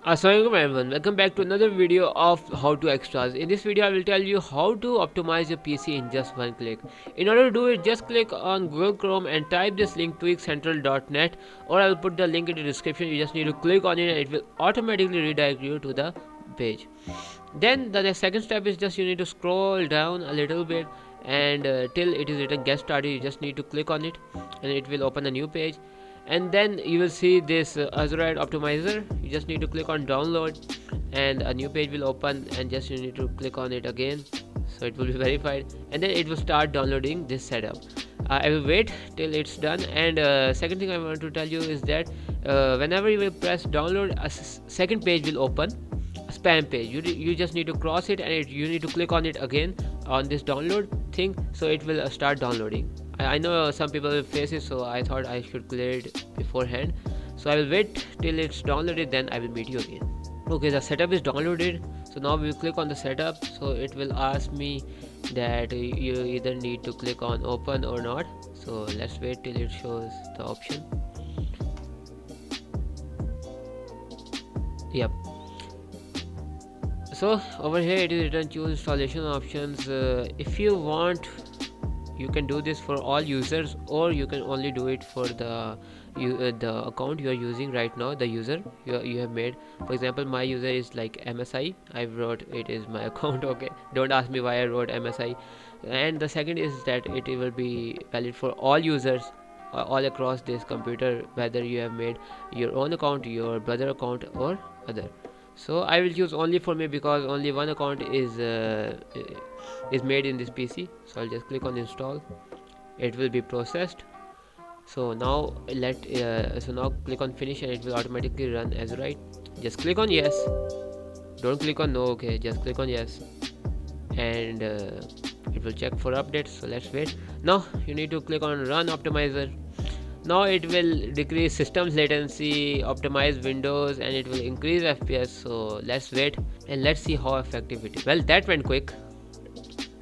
Assalamualaikum everyone, welcome back to another video of HowToExtras. In this video I will tell you how to optimize your PC in just one click. In order to do it, just click on Google Chrome and type this link tweakcentral.net, or I will put the link in the description. You just need to click on it and it will automatically redirect you to the page. Then the second step is just you need to scroll down a little bit and till it is written get started. You just need to click on it and it will open a new page, and then you will see this Azure optimizer. You just need to click on download and a new page will open, and just you need to click on it again, so it will be verified, and then it will start downloading this setup. I will wait till it's done. And second thing I want to tell you is that whenever you will press download, a second page will open, a spam page. You just need to cross it and you need to click on it again on this download thing, so it will start downloading. I know some people will face it, so I thought I should clear it beforehand. So I will wait till it's downloaded, then I will meet you again. Okay, the setup is downloaded, so now we will click on the setup. So it will ask me that you either need to click on open or not, so let's wait till it shows the option. Yep, so over here it is written choose installation options. If you want, you can do this for all users, or you can only do it for the account you are using right now, the user you have made. For example, my user is like MSI. I wrote it is my account. Okay, don't ask me why I wrote MSI. And the second is that it will be valid for all users all across this computer, whether you have made your own account, your brother account, or other. So I will choose only for me because only one account is made in this PC. So I'll just click on install. It will be processed. So now now click on finish and it will automatically run as right. Just click on yes, don't click on no. Okay, just click on yes, and it will check for updates. So let's wait. Now you need to click on run optimizer. Now it will decrease system latency, optimize Windows, and it will increase FPS. So let's wait and let's see how effective it is. Well, that went quick.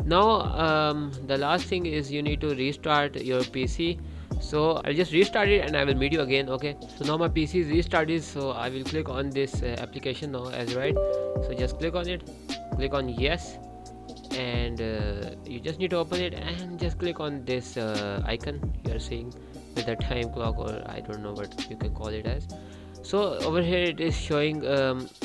Now the last thing is you need to restart your PC. So I'll just restart it and I will meet you again. Okay, so now my PC is restarted, so I will click on this application now as right. So just click on it, click on yes, and you just need to open it and just click on this icon you are seeing with the time clock, or I don't know what you can call it as. So over here it is showing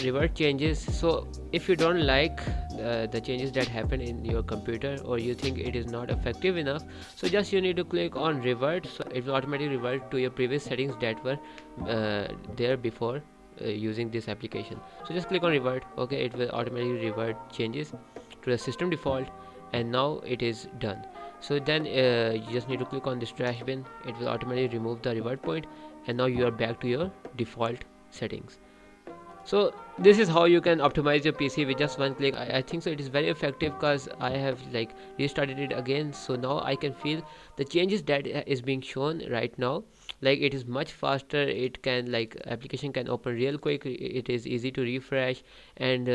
revert changes. So if you don't like the changes that happen in your computer, or you think it is not effective enough, so just you need to click on revert. So it will automatically revert to your previous settings that were there before using this application. So just click on revert. Okay, it will automatically revert changes to the system default, and now it is done. So then you just need to click on this trash bin. It will automatically remove the revert point, and now you are back to your default settings. So this is how you can optimize your PC with just one click. I think so it is very effective because I have like restarted it again, so now I can feel the changes that is being shown right now. Like it is much faster, it can like application can open real quick, it is easy to refresh, and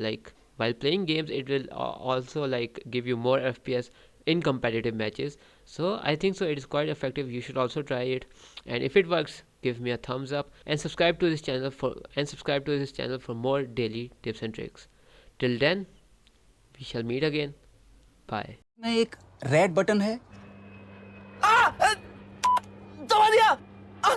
like while playing games it will also like give you more FPS in competitive matches. So I think so it is quite effective. You should also try it, and if it works, give me a thumbs up and subscribe to this channel for more daily tips and tricks. Till then, we shall meet again. Bye. में एक red button है